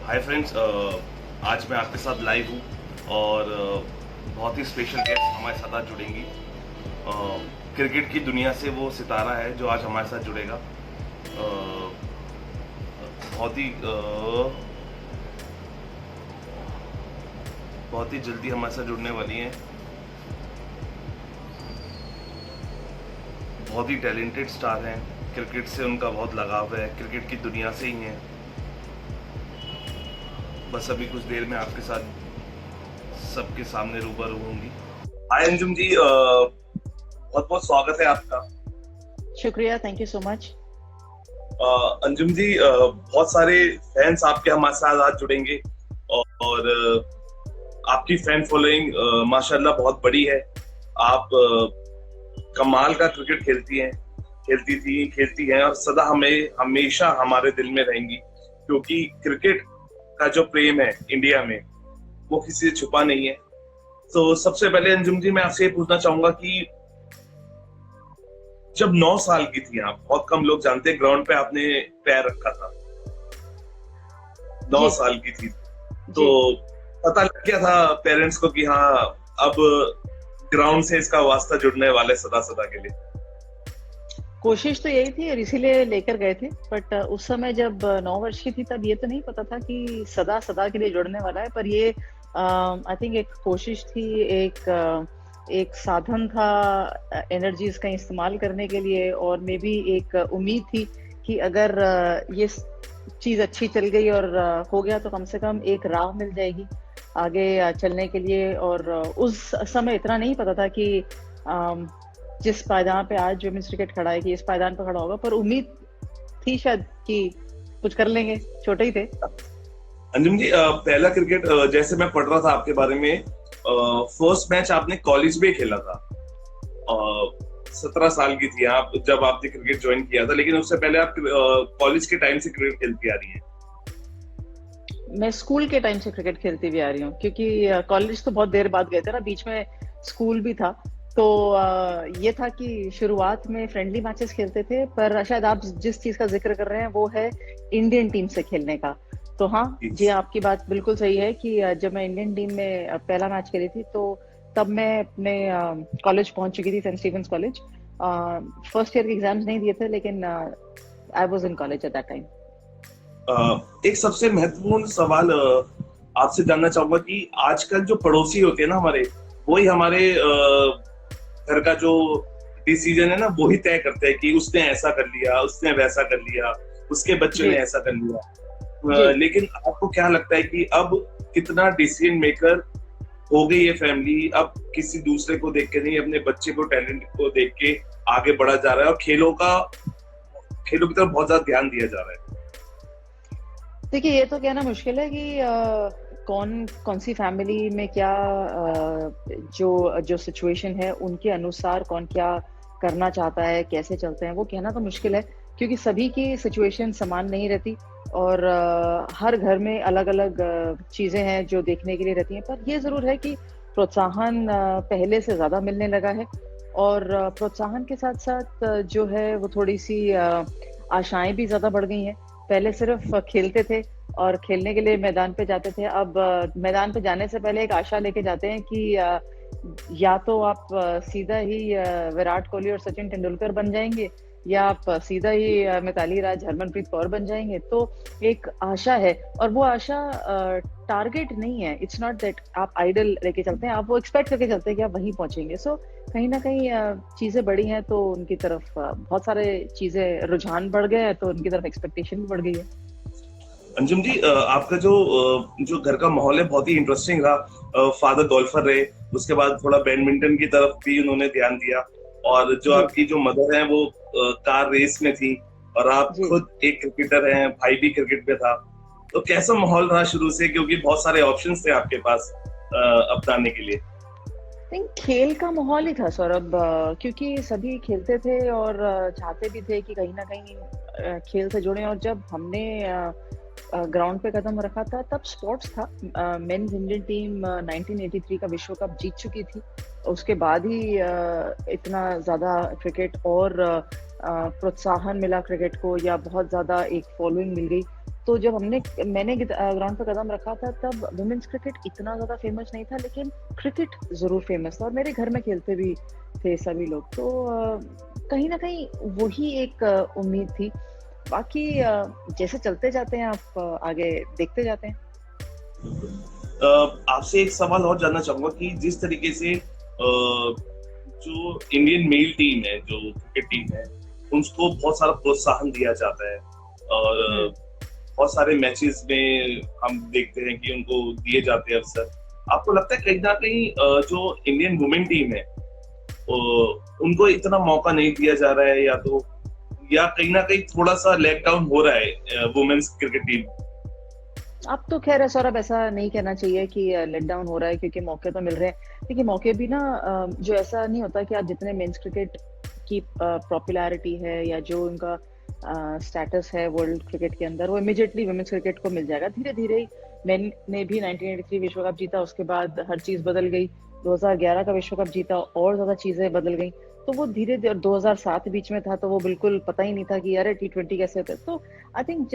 Hi friends, आज मैं आपके साथ लाइव हूँ और बहुत ही स्पेशल गेस्ट हमारे साथ आज जुड़ेंगी। क्रिकेट की दुनिया से वो सितारा है जो आज हमारे साथ जुड़ेगा। बहुत ही जल्दी हमारे साथ जुड़ने वाली है। बहुत ही टैलेंटेड स्टार हैं, क्रिकेट से उनका बहुत लगाव है, क्रिकेट की दुनिया से ही हैं। बस अभी कुछ देर में आपके साथ सबके सामने रूबरू होंगी। हाय अंजुम जी, बहुत बहुत स्वागत है आपका। शुक्रिया, thank you so much. Anjum ji, बहुत सारे फैंस आपके हमारे साथ आज जुड़ेंगे और आपकी फैन फॉलोइंग माशाल्लाह बहुत बड़ी है। आप कमाल का क्रिकेट खेलती हैं और सदा हमेशा हमारे दिल में रहेंगी, क्योंकि क्रिकेट का जो प्रेम है इंडिया में वो किसी से छुपा नहीं है। तो सबसे पहले अंजुम जी, मैं आपसे ये पूछना चाहूंगा कि जब 9 साल की थी आप, बहुत कम लोग जानते हैं ग्राउंड पे आपने पैर रखा था, 9 साल की थी, तो पता लग गया था पेरेंट्स को कि हाँ अब ग्राउंड से इसका वास्ता जुड़ने वाले सदा सदा के लिए? कोशिश तो यही थी और इसीलिए लेकर गए थे, बट उस समय जब 9 वर्ष की थी तब ये तो नहीं पता था कि सदा सदा के लिए जुड़ने वाला है। पर ये आई थिंक एक कोशिश थी, एक साधन था एनर्जीज का इस्तेमाल करने के लिए, और मे बी एक उम्मीद थी कि अगर ये चीज अच्छी चल गई और हो गया तो कम से कम एक राह मिल जाएगी आगे चलने के लिए। और उस समय इतना नहीं पता था कि जिस पायदान पे आज जो मिस क्रिकेट खड़ा है कि इस पायदान पे खड़ा होगा, पर उम्मीद थी शायद कि कुछ कर लेंगे, छोटे ही थे। अंजुम जी, पहला क्रिकेट जैसे मैं पढ़ रहा था आपके बारे में, फर्स्ट मैच आपने कॉलेज में खेला था। 17 साल की थी आप जब आपने क्रिकेट ज्वाइन किया था, लेकिन उससे पहले आप कॉलेज के टाइम से क्रिकेट खेलती आ रही हैं। मैं स्कूल के टाइम से क्रिकेट खेलती भी आ रही हूँ, क्योंकि कॉलेज तो बहुत देर बाद गए थे ना, बीच में स्कूल भी था। तो ये था कि शुरुआत में फ्रेंडली मैचेस खेलते थे, पर शायद आप जिस चीज का जिक्र कर रहे हैं वो है इंडियन टीम से खेलने का। तो हाँ जी, आपकी बात बिल्कुल सही है कि जब मैं इंडियन टीम में पहला मैच खेली थी तो तब मैं अपने कॉलेज पहुंच चुकी थी, Saint Stephen's college. First year के एग्जाम्स नहीं दिए थे, लेकिन I was in college at that time. एक सबसे महत्वपूर्ण सवाल आपसे जानना चाहूंगा कि आजकल जो पड़ोसी होते हैं ना हमारे, वही हमारे घर का जो डिसीजन है ना वो ही तय करते हैं कि उसने ऐसा कर लिया, उसने वैसा कर लिया, उसके बच्चे ने ऐसा कर लिया। लेकिन आपको क्या लगता है कि अब कितना डिसीजन मेकर हो गई है फैमिली? अब किसी दूसरे को देख के नहीं, अपने बच्चे को, टैलेंट को देख के आगे बढ़ा जा रहा है और खेलों की तरफ बहुत ज्यादा ध्यान दिया जा रहा है। देखिए, ये तो कहना मुश्किल है कि कौन सी फैमिली में क्या जो सिचुएशन है उनके अनुसार कौन क्या करना चाहता है, कैसे चलते हैं, वो कहना तो मुश्किल है, क्योंकि सभी की सिचुएशन समान नहीं रहती और हर घर में अलग अलग चीजें हैं जो देखने के लिए रहती हैं। पर ये जरूर है कि प्रोत्साहन पहले से ज्यादा मिलने लगा है, और प्रोत्साहन के साथ साथ जो है वो थोड़ी सी आशाएं भी ज्यादा बढ़ गई हैं। पहले सिर्फ खेलते थे और खेलने के लिए मैदान पे जाते थे, अब मैदान पे जाने से पहले एक आशा लेके जाते हैं कि या तो आप सीधा ही विराट कोहली और सचिन तेंदुलकर बन जाएंगे, या आप सीधा ही मिताली राज, हरमनप्रीत कौर बन जाएंगे। तो एक आशा है, और वो आशा टारगेट नहीं है। इट्स नॉट दैट आप आइडल लेके चलते हैं, आप वो एक्सपेक्ट करके चलते हैं कि आप वहीं पहुंचेंगे। सो कहीं ना कहीं चीजें बढ़ी हैं तो उनकी तरफ बहुत सारे चीजें, रुझान बढ़ गए हैं तो उनकी तरफ एक्सपेक्टेशन भी बढ़ गई है। अंजुम जी, आपका जो घर का माहौल है बहुत ही इंटरेस्टिंग रहा। फादर गोल्फर रहे, उसके बाद थोड़ा बैडमिंटन की तरफ भी उन्होंने ध्यान दिया, और जो आपकी जो मदर है वो कार रेस में थी, और आप खुद एक क्रिकेटर हैं, भाई भी क्रिकेट में था। तो कैसा माहौल रहा शुरू से, क्योंकि बहुत सारे ऑप्शंस थे आपके पास अपनाने के लिए? खेल का माहौल ही था सौरभ, क्योंकि सभी खेलते थे और चाहते भी थे कि कहीं ना कहीं खेल से जुड़े। और जब हमने ग्राउंड पे कदम रखा था तब स्पोर्ट्स था। मेंस इंडियन टीम 1983 का विश्व कप जीत चुकी थी, उसके बाद ही इतना ज्यादा क्रिकेट और प्रोत्साहन मिला क्रिकेट को, या बहुत ज्यादा एक फॉलोइंग मिल गई। तो जब मैंने ग्राउंड पर कदम रखा था तब वुमेन्स क्रिकेट इतना ज्यादा फेमस नहीं था, लेकिन क्रिकेट जरूर फेमस था और मेरे घर में खेलते भी थे सभी लोग। तो कहीं ना कहीं वही एक उम्मीद थी। बाकी जैसे चलते जाते हैं आप आगे देखते जाते हैं। आपसे एक सवाल और जानना चाहूंगा कि जिस तरीके से जो इंडियन मेल टीम है, जो क्रिकेट टीम है, उनको बहुत सारा प्रोत्साहन दिया जाता है और बहुत सारे मैचेस में हम देखते हैं कि उनको दिए जाते हैं अवसर। आपको लगता है कहीं ना कहीं जो इंडियन वुमेन टीम है उनको इतना मौका नहीं दिया जा रहा है, या कहीं ना कहीं थोड़ा सा लेग डाउन हो रहा है वुमेन्स क्रिकेट टीम? अब तो खैर सौरभ ऐसा नहीं कहना चाहिए कि लेट डाउन हो रहा है, क्योंकि मौके तो मिल रहे हैं। देखिए मौके भी ना जो ऐसा नहीं होता कि आप जितने मेंस क्रिकेट की पॉपुलैरिटी है या जो उनका स्टेटस है वर्ल्ड क्रिकेट के अंदर, वो इमीडिएटली वुमेन्स क्रिकेट को मिल जाएगा। धीरे धीरे मेन ने भी 1983 विश्व कप जीता, उसके बाद हर चीज बदल गई। 2011 का विश्व कप जीता, और ज्यादा चीजें बदल गई। तो वो धीरे धीरे 2007 बीच में था तो वो बिल्कुल पता ही नहीं था कि यार T20 कैसे होता है। तो आई थिंक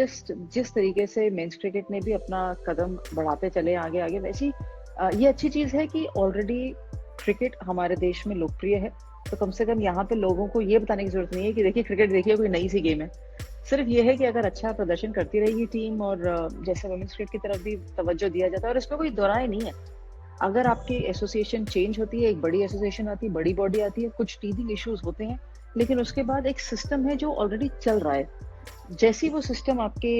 जिस तरीके से मेंस क्रिकेट ने भी अपना कदम बढ़ाते चले आगे आगे, वैसी ये अच्छी चीज है कि ऑलरेडी क्रिकेट हमारे देश में लोकप्रिय है। तो कम से कम यहाँ पे लोगों को ये बताने की जरूरत नहीं है कि देखिए क्रिकेट देखिए कोई नई सी गेम है। सिर्फ ये है कि अगर अच्छा प्रदर्शन करती रहेगी टीम और जैसे वुमेन्स क्रिकेट की तरफ भी तवज्जो दिया जाता है, और इसमें कोई दोराय नहीं है। अगर आपकी एसोसिएशन चेंज होती है, एक बड़ी एसोसिएशन आती है, बड़ी बॉडी आती है, कुछ टीथिंग इश्यूज होते हैं, लेकिन उसके बाद एक सिस्टम है जो ऑलरेडी चल रहा है। जैसी वो सिस्टम आपके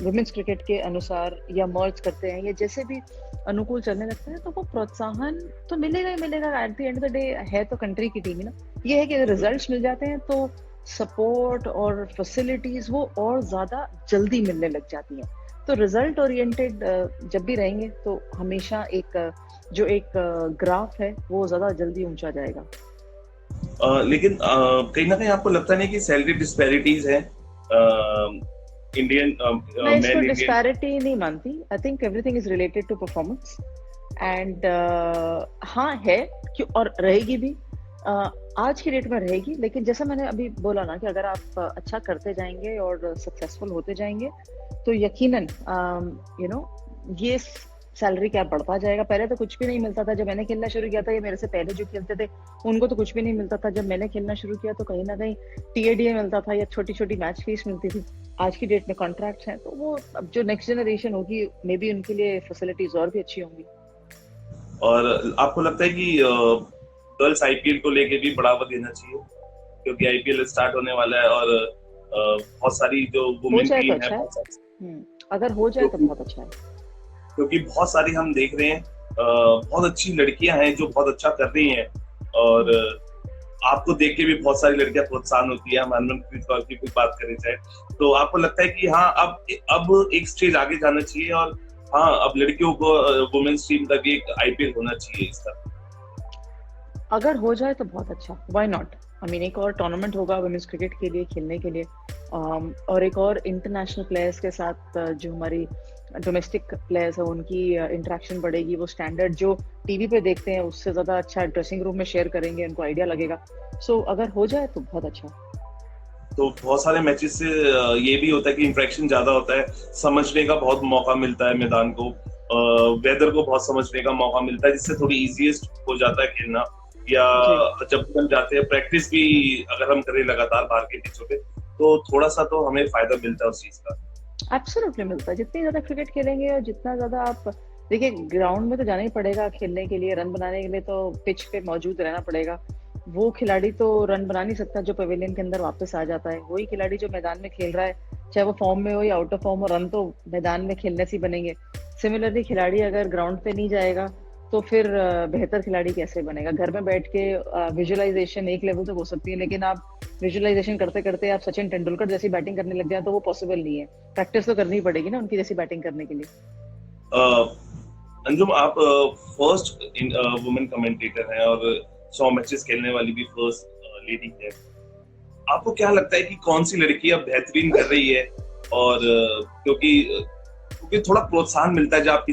वुमेन्स क्रिकेट के अनुसार या मर्ज करते हैं या जैसे भी अनुकूल चलने लगता है, तो वो प्रोत्साहन तो मिलेगा ही मिलेगा। At the end of the day है तो कंट्री की टीम ही ना। ये है कि अगर रिजल्ट्स मिल जाते हैं तो सपोर्ट और फैसिलिटीज वो और ज्यादा जल्दी मिलने लग जाती हैं। तो रिजल्ट ओरिएंटेड जब भी रहेंगे तो हमेशा एक जो एक ग्राफ है वो ज्यादा जल्दी ऊंचा जाएगा। लेकिन कहीं ना कहीं आपको लगता नहीं कि सैलरी डिस्पैरिटीज है इंडियन? मैं इसको डिस्पैरिटी नहीं मानती। I think everything is related to performance and हाँ है क्यों, और रहेगी भी। आज की डेट में रहेगी, लेकिन जैसा मैंने अभी बोला ना कि अगर आप अच्छा करते जाएंगे और सक्सेसफुल होते जाएंगे तो यकीनन ये सैलरी कैप बढ़ता जाएगा। पहले तो कुछ भी नहीं मिलता था जब मैंने खेलना शुरू किया था, या मेरे से पहले जो खेलते थे उनको तो कुछ भी नहीं मिलता था। जब मैंने खेलना शुरू किया तो कहीं ना कहीं TADA मिलता था या छोटी छोटी मैच फीस मिलती थी। आज की डेट में कॉन्ट्रैक्ट हैं, तो वो अब जो नेक्स्ट जनरेशन होगी मे बी उनके लिए फैसिलिटीज और भी अच्छी होंगी। और आपको लगता है कि गर्ल्स IPL को लेके भी बढ़ावा देना चाहिए, क्योंकि IPL स्टार्ट होने वाला है और बहुत सारी जो वुमेन टीम है, अगर हो जाए तो बहुत अच्छा है, क्योंकि बहुत सारी हम देख रहे हैं बहुत अच्छी लड़कियां हैं जो बहुत अच्छा कर रही हैं, और आपको देख के भी बहुत सारी लड़कियां प्रोत्साहन होती है। हम हरमनप्रीत कौर की कुछ बात करें जाए तो आपको लगता है कि हाँ अब एक स्टेज आगे जाना चाहिए और हाँ अब लड़कियों को वुमेन्स टीम का भी एक IPL होना चाहिए इसका? अगर हो जाए तो बहुत अच्छा, व्हाई नॉट। आई मीन एक और टूर्नामेंट होगा वुमेन्स क्रिकेट के लिए खेलने के लिए, और एक और इंटरनेशनल प्लेयर्स के साथ जो हमारी डोमेस्टिक प्लेयर्स है उनकी इंटरेक्शन बढ़ेगी। वो स्टैंडर्ड जो टीवी पे देखते हैं उससे ज्यादा अच्छा ड्रेसिंग रूम में शेयर करेंगे, उनको आइडिया लगेगा। सो अगर हो जाए तो बहुत अच्छा। तो बहुत सारे मैचेस से ये भी होता है कि इंटरेक्शन ज्यादा होता है, समझने का बहुत मौका मिलता है मैदान को, वेदर को बहुत समझने का मौका मिलता है, जिससे थोड़ी इजीएस्ट हो जाता है खेलना। या जब हम जाते हैं प्रैक्टिस भी अगर हम करें लगातार बाहर के पिचों पे तो थोड़ा सा तो हमें फायदा मिलता है उस चीज का। एब्सोल्युटली मिलता है। जितनी ज्यादा क्रिकेट खेलेंगे और जितना ज्यादा आप देखिए ग्राउंड में तो जाना ही पड़ेगा खेलने के लिए, रन बनाने के लिए तो पिच पे मौजूद रहना पड़ेगा। वो खिलाड़ी तो रन बना नहीं सकता जो पवेलियन के अंदर वापस आ जाता है। वही खिलाड़ी जो मैदान में खेल रहा है, चाहे वो फॉर्म में हो या आउट ऑफ फॉर्म हो, रन तो मैदान में खेलने से बनेंगे। सिमिलरली खिलाड़ी अगर ग्राउंड पे नहीं जाएगा तो फिर बेहतर खिलाड़ी कैसे बनेगा? घर में बैठ के विजुअलाइजेशन एक लेवल तक हो सकती है, लेकिन आप विजुअलाइजेशन करते करते आप सचिन तेंदुलकर जैसी बैटिंग करने लग जाए तो वो पॉसिबल नहीं है। प्रैक्टिस तो करनी पड़ेगी ना उनकी जैसी बैटिंग करने के लिए। अंजुम, आप फर्स्ट वुमेन कमेंटेटर हैं और 100 मैचेस खेलने वाली भी फर्स्ट लेडी है। आपको क्या लगता है कि कौन सी लड़की अब बेहतरीन कर रही है? और क्योंकि थोड़ा प्रोत्साहन मिलता है जब आप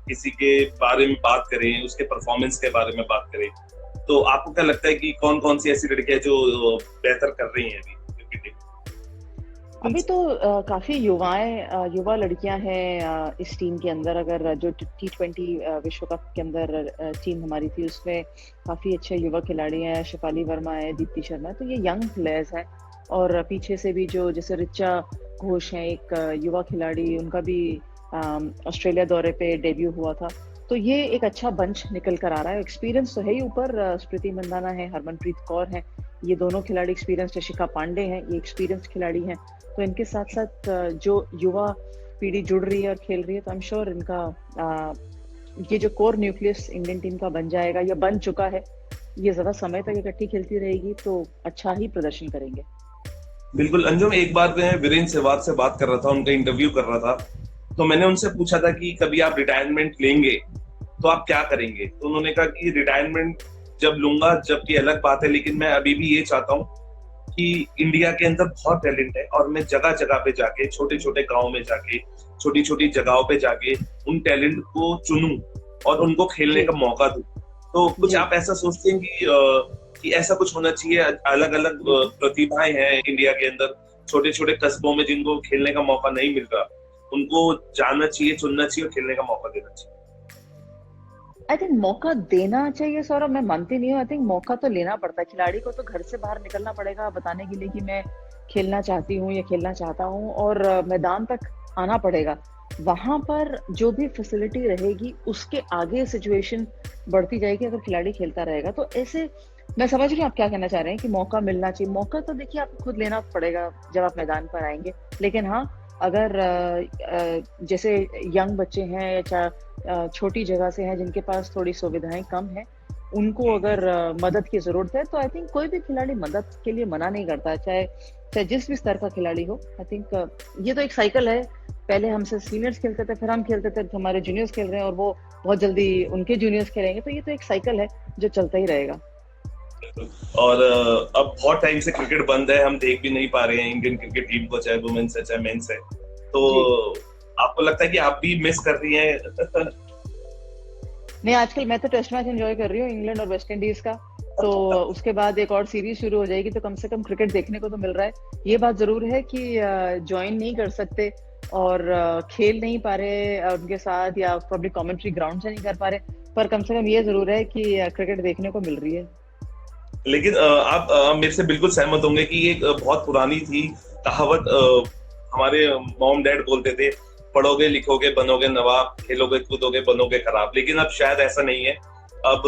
किसी के बारे में बात करें, उसके परफॉर्मेंस के बारे में बात करें, तो आपको क्या लगता है कि कौन कौन सी ऐसी लड़कियां जो बेहतर कर रही हैं अभी क्रिकेट? अभी तो काफी युवा लड़कियां हैं इस टीम के अंदर। अगर जो T20 विश्व कप के अंदर टीम हमारी थी, उसमें काफी अच्छे युवा खिलाड़ी हैं। शेफाली वर्मा है, दीप्ति शर्मा है, तो ये यंग प्लेयर्स हैं। और पीछे से भी जो जैसे रिचा घोष है, एक युवा खिलाड़ी, उनका भी ऑस्ट्रेलिया दौरे पे डेब्यू हुआ था। तो ये एक अच्छा बंच निकल कर आ रहा है। एक्सपीरियंस तो है ही ऊपर, स्मृति मंदाना है, हरमनप्रीत कौर है, ये दोनों खिलाड़ी एक्सपीरियंस, शिखा पांडे हैं, ये एक्सपीरियंस खिलाड़ी हैं। तो इनके साथ साथ जो युवा पीढ़ी जुड़ रही है और खेल रही है, तो आई एम श्योर इनका ये जो कोर न्यूक्लियस इंडियन टीम का बन जाएगा या बन चुका है, ये ज्यादा समय तक इकट्ठी खेलती रहेगी तो अच्छा ही प्रदर्शन करेंगे। बिल्कुल अंजुम, एक बार मैं वीरेंद्र सहवाग से बात कर रहा था, उनका इंटरव्यू कर रहा था, तो मैंने उनसे पूछा था कि कभी आप रिटायरमेंट लेंगे तो आप क्या करेंगे। तो उन्होंने कहा कि रिटायरमेंट जब लूंगा जबकि अलग बात है, लेकिन मैं अभी भी ये चाहता हूँ कि इंडिया के अंदर बहुत टैलेंट है और मैं जगह जगह पे जाके, छोटे छोटे गाँव में जाके, छोटी छोटी जगहों पे जाके उन टैलेंट को चुनूं और उनको खेलने का मौका दूं। तो कुछ आप ऐसा सोचते हैं कि ऐसा कुछ होना चाहिए? अलग अलग प्रतिभाएं हैं इंडिया के अंदर, छोटे छोटे कस्बों में, जिनको खेलने का मौका नहीं मिल रहा, उनको जानना चाहिए, चुनना चाहिए और खेलने का मौका देना चाहिए। आई थिंक मौका देना चाहिए सौरभ, मैं मानती नहीं हूँ। आई थिंक मौका तो लेना पड़ता है। खिलाड़ी को तो घर से बाहर निकलना पड़ेगा बताने के लिए कि मैं खेलना चाहती हूँ या खेलना चाहता हूँ, और मैदान तक आना पड़ेगा। वहां पर जो भी फैसिलिटी रहेगी उसके आगे सिचुएशन बढ़ती जाएगी अगर खिलाड़ी खेलता रहेगा। तो ऐसे मैं समझ रही हूँ आप क्या कहना चाह रहे हैं कि मौका मिलना चाहिए। मौका तो देखिए आपको खुद लेना पड़ेगा जब आप मैदान पर आएंगे। लेकिन हाँ, अगर जैसे यंग बच्चे हैं या छोटी जगह से हैं जिनके पास थोड़ी सुविधाएं कम है, उनको अगर मदद की जरूरत है, तो आई थिंक कोई भी खिलाड़ी मदद के लिए मना नहीं करता, चाहे जिस भी स्तर का खिलाड़ी हो। आई थिंक ये तो एक साइकिल है। पहले हमसे सीनियर्स खेलते थे, फिर हम खेलते थे, हमारे जूनियर्स खेल रहे हैं और वो बहुत जल्दी उनके जूनियर्स खेलेंगे। तो ये तो एक साइकिल है जो चलता ही रहेगा। और अब बहुत टाइम से क्रिकेट बंद है, हम देख भी नहीं पा रहे हैं इंडियन क्रिकेट टीम को, चाहे वुमेन्स है चाहे मेंस है। तो आपको लगता है कि आप भी मिस कर रही हैं? नहीं, आजकल मैं तो टेस्ट मैच एंजॉय कर रही हूँ, इंग्लैंड और वेस्ट इंडीज का। तो उसके बाद एक और सीरीज शुरू हो जाएगी, तो कम से कम क्रिकेट देखने को तो मिल रहा है। ये बात जरूर है कि ज्वाइन नहीं कर सकते और खेल नहीं पा रहे उनके साथ, या पब्लिक कमेंट्री ग्राउंड से नहीं कर पा रहे, पर कम से कम ये जरूर है कि क्रिकेट देखने को मिल रही है। लेकिन आप मेरे से बिल्कुल सहमत होंगे कि एक बहुत पुरानी थी कहावत, हमारे मॉम डैड बोलते थे, पढ़ोगे लिखोगे बनोगे नवाब, खेलोगे कूदोगे बनोगे खराब। लेकिन अब शायद ऐसा नहीं है। अब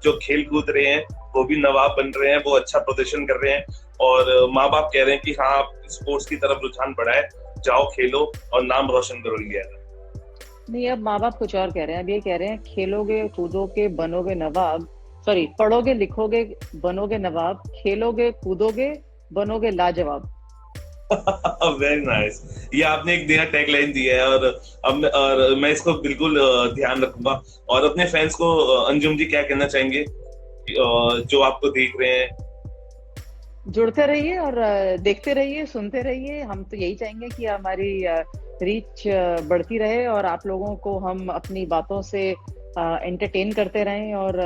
जो खेल कूद रहे हैं वो भी नवाब बन रहे हैं, वो अच्छा प्रदर्शन कर रहे हैं, और माँ बाप कह रहे हैं कि हाँ, आप स्पोर्ट्स की तरफ रुझान बढ़ाए, जाओ खेलो और नाम रोशन करो इंडिया का। नहीं, अब माँ बाप कुछ और कह रहे हैं। अब ये कह रहे हैं खेलोगे कूदोगे बनोगे नवाब, सॉरी, पढ़ोगे लिखोगे बनोगे नवाब, खेलोगे कूदोगे बनोगे लाजवाब। Very nice. ये आपने एक नया टैग लाइन दिया है, और मैं इसको बिल्कुल ध्यान रखूंगा। और अपने फैंस को अंजुम जी क्या कहना चाहेंगे जो आपको देख रहे हैं? जुड़ते रहिए और देखते रहिए, सुनते रहिए। हम तो यही चाहेंगे कि हमारी रीच बढ़ती रहे और आप लोगों को हम अपनी बातों से एंटरटेन करते रहें। और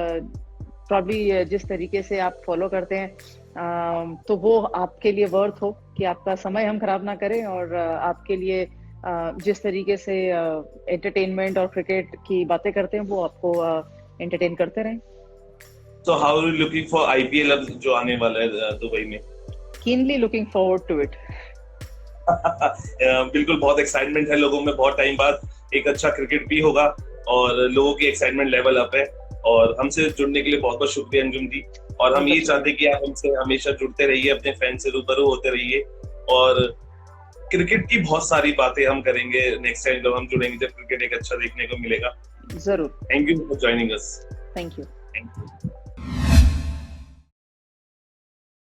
प्रॉब्ली जिस तरीके से आप फॉलो करते हैं तो वो आपके लिए वर्थ हो, कि आपका समय हम खराब ना करें, और आपके लिए जिस तरीके से एंटरटेनमेंट और क्रिकेट की बातें करते हैं वो आपको एंटरटेन करते रहें। So how are you looking for IPL अब जो आने वाला है दुबई में? Keenly looking forward to it. बिल्कुल, बहुत एक्साइटमेंट है लोगों में। बहुत टाइम बाद एक अच्छा क्रिकेट भी होगा और लोगों की एक्साइटमेंट लेवल अप है। और हमसे जुड़ने के लिए बहुत बहुत शुक्रिया अंजुम जी। और हम ये चाहते हैं कि आप हमसे हमेशा जुड़ते रहिए, अपने फैन से रूबरू होते रहिए, और क्रिकेट की बहुत सारी बातें हम करेंगे नेक्स्ट टाइम जब हम जुड़ेंगे, जब क्रिकेट एक अच्छा देखने को मिलेगा। जरूर। Thank you for joining us. Thank you.